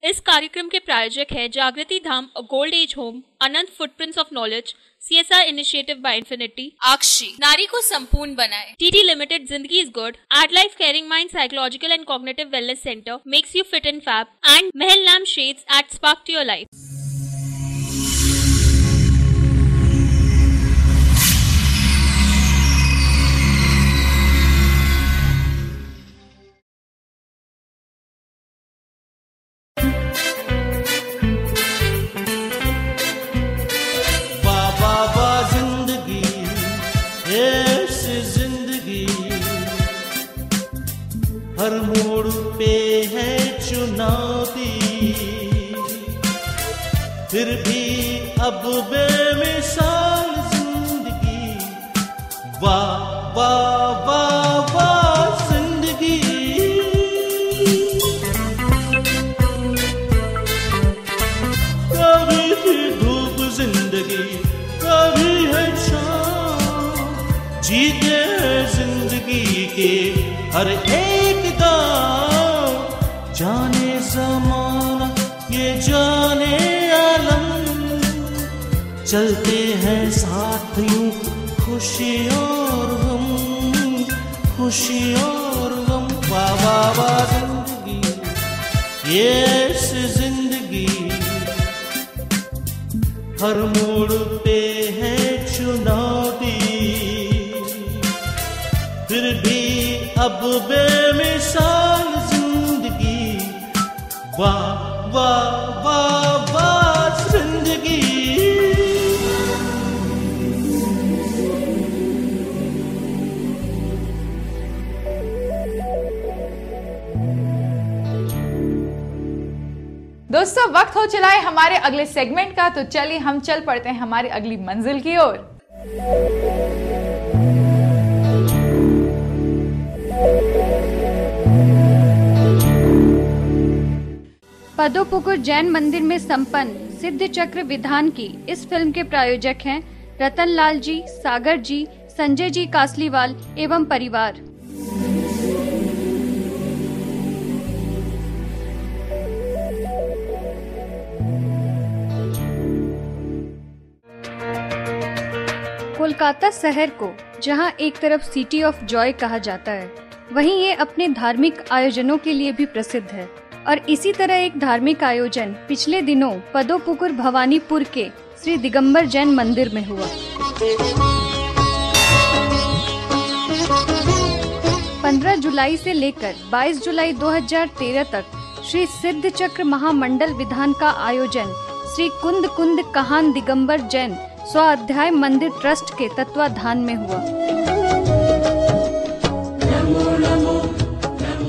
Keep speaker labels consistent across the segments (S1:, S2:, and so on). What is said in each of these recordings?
S1: इस कार्यक्रम के प्रायोजक है Jagriti Dham, gold age home, Anant footprints of knowledge, CSR initiative by Infinity, Aakshi नारी को संपूर्ण बनाए, TT limited Zindagi is good, at life caring mind psychological and cognitive wellness centre makes you fit and fab, and Mahal lamp shades at spark to your life.
S2: हर मोड़ पे है चुनौती, फिर भी अब बेमिसाल जिंदगी, वाह वाह वाह वाह जिंदगी। कभी थी धूप जिंदगी, कभी है छाँव, जीते हैं जिंदगी के हर एक दाव। जाने ज़माना ये जाने आलम, चलते हैं साथ यूं खुशी और गम, खुशी और गम। वाह वाह वाह जिंदगी, ये ऐसी जिंदगी, हर मोड़ पे है चुनौती, फिर भी अब बेमिसाल जिंदगी, वाह वाह वाह वाह जिंदगी।
S3: दोस्तों, वक्त हो चला है हमारे अगले सेगमेंट का, तो चलिए हम चल पड़ते हैं हमारी अगली मंजिल की ओर।
S4: पदोपुकुर जैन मंदिर में संपन्न सिद्ध चक्र विधान की इस फिल्म के प्रायोजक हैं रतन लाल जी, सागर जी, संजय जी कासलीवाल एवं परिवार। कोलकाता शहर को जहां एक तरफ सिटी ऑफ जॉय कहा जाता है, वहीं ये अपने धार्मिक आयोजनों के लिए भी प्रसिद्ध है। और इसी तरह एक धार्मिक आयोजन पिछले दिनों पदोपुकुर भवानीपुर के श्री दिगंबर जैन मंदिर में हुआ। 15 जुलाई से लेकर 22 जुलाई 2013 तक श्री सिद्ध चक्र महामंडल विधान का आयोजन श्री कुंद कुंद कहान दिगंबर जैन स्वाध्याय मंदिर ट्रस्ट के तत्वाधान में हुआ।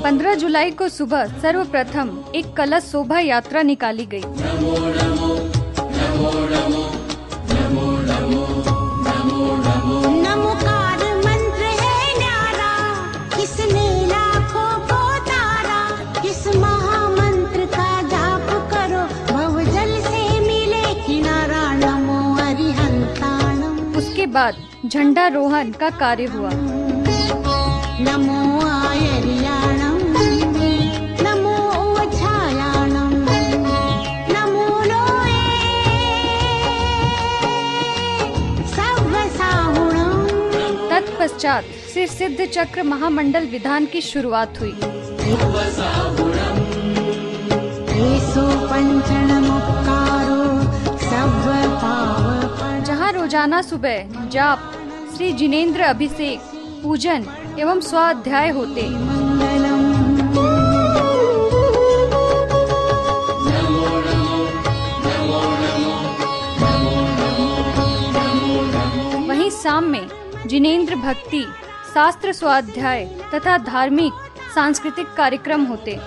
S4: 15 जुलाई को सुबह सर्वप्रथम एक कलश शोभा यात्रा निकाली गई।
S5: नमोकार मंत्र है न्यारा, किसने लाखों को तारा, किस महामंत्र का जाप करो, भवजल से मिले किनारा, नमो अरिहंताणम।
S4: उसके बाद झंडारोहण का कार्य हुआ।
S5: नमो आयरियाणम, नमो उच्छायाणम, नमो लोए सर्वसाहुणम।
S4: तत्पश्चात श्री सिद्ध चक्र महामंडल विधान की शुरुआत हुई। जहाँ रोजाना सुबह जाप, श्री जिनेंद्र अभिषेक, पूजन एवं स्वाध्याय होते। वहीं शाम में जिनेंद्र भक्ति, शास्त्र स्वाध्याय तथा धार्मिक सांस्कृतिक कार्यक्रम होते।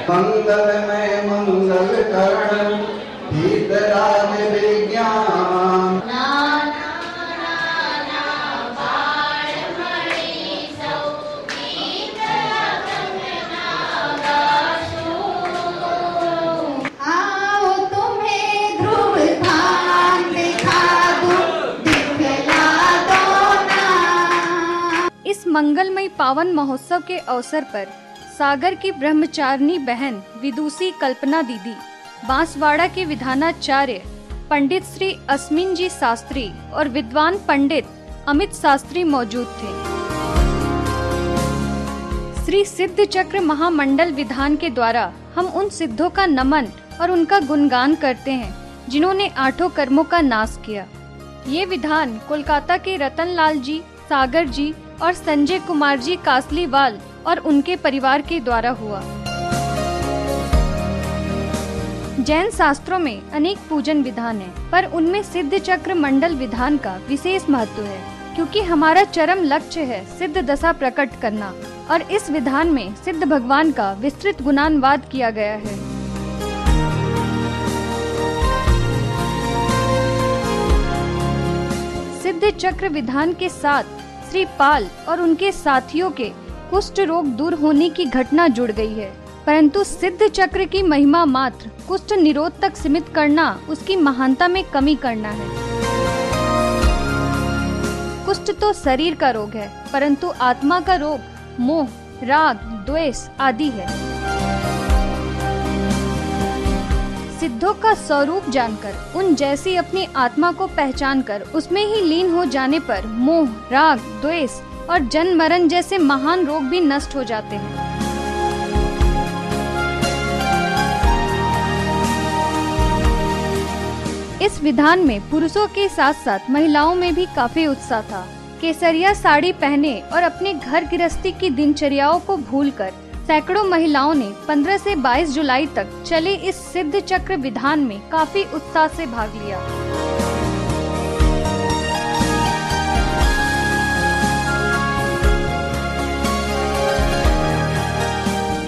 S6: मंगलमय मंगल करण भीतराज विज्ञान,
S5: आओ तुम्हें ध्रुव
S4: मंगलमय पावन महोत्सव के अवसर पर सागर की ब्रह्मचारिणी बहन विदुषी कल्पना दीदी, बांसवाड़ा के विधानाचार्य पंडित श्री अस्मिन जी शास्त्री और विद्वान पंडित अमित शास्त्री मौजूद थे। श्री सिद्ध चक्र महामंडल विधान के द्वारा हम उन सिद्धों का नमन और उनका गुणगान करते हैं जिन्होंने 8 कर्मों का नाश किया। ये विधान कोलकाता के रतनलाल जी, सागर जी और संजय कुमार जी कासलीवाल और उनके परिवार के द्वारा हुआ। जैन शास्त्रों में अनेक पूजन विधान है, पर उनमें सिद्ध चक्र मंडल विधान का विशेष महत्व है, क्योंकि हमारा चरम लक्ष्य है सिद्ध दशा प्रकट करना और इस विधान में सिद्ध भगवान का विस्तृत गुणानुवाद किया गया है। सिद्ध चक्र विधान के साथ श्री पाल और उनके साथियों के कुष्ठ रोग दूर होने की घटना जुड़ गई है, परंतु सिद्ध चक्र की महिमा मात्र कुष्ठ निरोध तक सीमित करना उसकी महानता में कमी करना है। कुष्ठ तो शरीर का रोग है, परंतु आत्मा का रोग मोह, राग, द्वेष आदि है। सिद्धों का स्वरूप जानकर, उन जैसी अपनी आत्मा को पहचानकर उसमें ही लीन हो जाने पर मोह, राग, द्वेष और जन्म मरण जैसे महान रोग भी नष्ट हो जाते हैं। इस विधान में पुरुषों के साथ साथ महिलाओं में भी काफी उत्साह था। केसरिया साड़ी पहने और अपने घर गृहस्थी की दिनचर्याओं को भूलकर सैकड़ों महिलाओं ने 15 से 22 जुलाई तक चले इस सिद्ध चक्र विधान में काफी उत्साह से भाग लिया।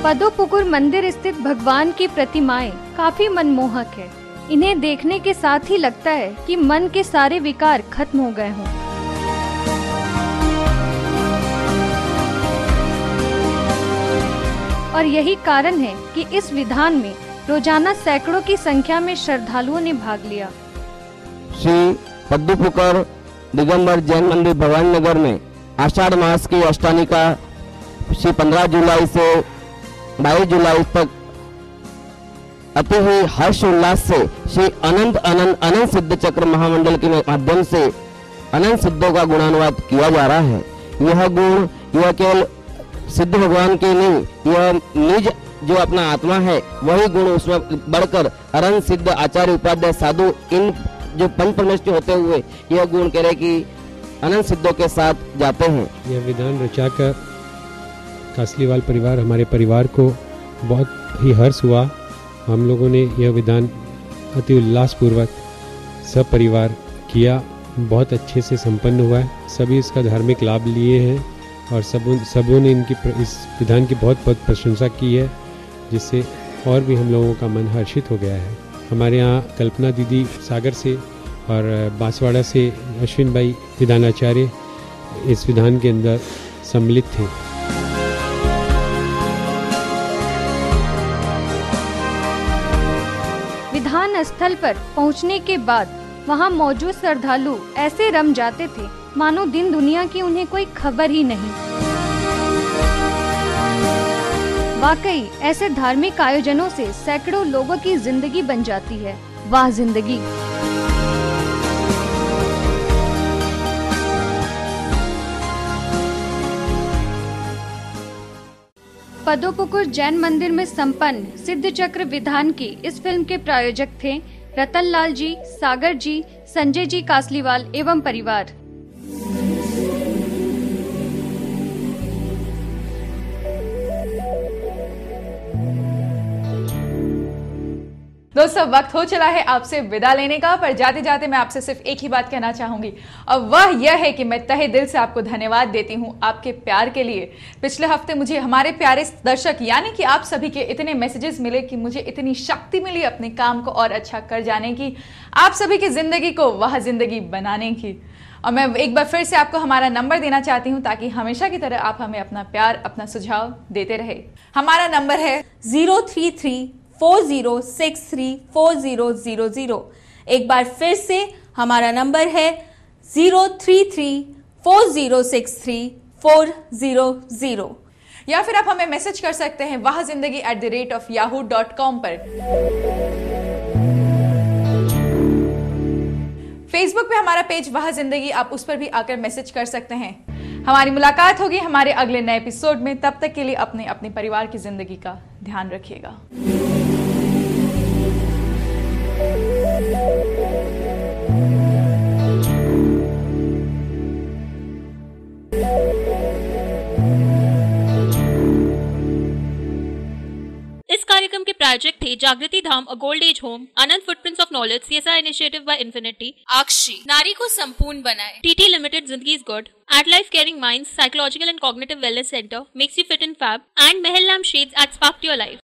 S4: पदोपुकुर मंदिर स्थित भगवान की प्रतिमाएं काफी मनमोहक है। इन्हें देखने के साथ ही लगता है कि मन के सारे विकार खत्म हो गए हों। और यही कारण है कि इस विधान में रोजाना सैकड़ों की संख्या में श्रद्धालुओं ने भाग लिया।
S7: श्री पद्मपुकुर दिगंबर जैन मंदिर भवानी नगर में आषाढ़ मास की अष्टमी का श्री 15 जुलाई से 22 जुलाई तक अति ही हर्ष उल्लास से श्री अनंत सिद्ध चक्र महामंडल के माध्यम से अनंत सिद्धों का गुणानुवाद किया जा रहा है। यह गुण यह केवल सिद्ध भगवान के नहीं, यह निज जो अपना आत्मा है वही गुण उसमें बढ़कर अनंत सिद्ध आचार्य उपाध्याय साधु इन जो पंच परमेश्वर होते हुए यह गुण कह रहे कि अनंत सिद्धों के साथ जाते हैं।
S8: यह विधान रचाकर कासलीवाल परिवार, हमारे परिवार को बहुत ही हर्ष हुआ। हम लोगों ने यह विधान अति उल्लास पूर्वक सब परिवार किया, बहुत अच्छे से संपन्न हुआ है। सभी इसका धार्मिक लाभ लिए हैं और सबों ने इस विधान की बहुत बहुत प्रशंसा की है, जिससे और भी हम लोगों का मन हर्षित हो गया है। हमारे यहाँ कल्पना दीदी सागर से और बांसवाड़ा से अश्विन भाई विधानाचार्य इस विधान के अंदर सम्मिलित थे।
S4: विधान स्थल पर पहुंचने के बाद वहां मौजूद श्रद्धालु ऐसे रम जाते थे मानो दिन दुनिया की उन्हें कोई खबर ही नहीं। वाकई ऐसे धार्मिक आयोजनों से सैकड़ों लोगों की जिंदगी बन जाती है। वाह जिंदगी। पदोपुकुर जैन मंदिर में संपन्न सिद्ध चक्र विधान की इस फिल्म के प्रायोजक थे रतनलाल जी, सागर जी, संजय जी कासलीवाल एवं परिवार।
S3: दोस्तों वक्त हो चला है आपसे विदा लेने का, पर जाते जाते मैं आपसे सिर्फ एक ही बात कहना चाहूंगी और वह यह है कि मैं तहे दिल से आपको धन्यवाद देती हूं आपके प्यार के लिए। पिछले हफ्ते मुझे हमारे प्यारे दर्शक यानी कि आप सभी के इतने मैसेजेस मिले कि मुझे इतनी शक्ति मिली अपने काम को और अच्छा कर जाने की, आप सभी की जिंदगी को वह जिंदगी बनाने की। और मैं एक बार फिर से आपको हमारा नंबर देना चाहती हूं ताकि हमेशा की तरह आप हमें अपना प्यार, अपना सुझाव देते रहे। हमारा नंबर है
S9: 03340634000। एक बार फिर से हमारा नंबर है 0334063 400।
S3: या फिर आप हमें मैसेज कर सकते हैं wahzindagi@yahoo.com पर। फेसबुक पे हमारा पेज वह जिंदगी, आप उस पर भी आकर मैसेज कर सकते हैं। हमारी मुलाकात होगी हमारे अगले नए एपिसोड में। तब तक के लिए अपने परिवार की जिंदगी का ध्यान रखिएगा।
S1: इस कार्यक्रम के प्रायोजक थे Jagriti Dham, a gold age home, Anant footprints of knowledge, CSR initiative by Infinity, Aakshi, नारी को संपूर्ण बनाए, TT limited Zindagi is good, at life caring minds, psychological and cognitive wellness centre, makes you fit in fab, and Mahal lamp shades at spark your life.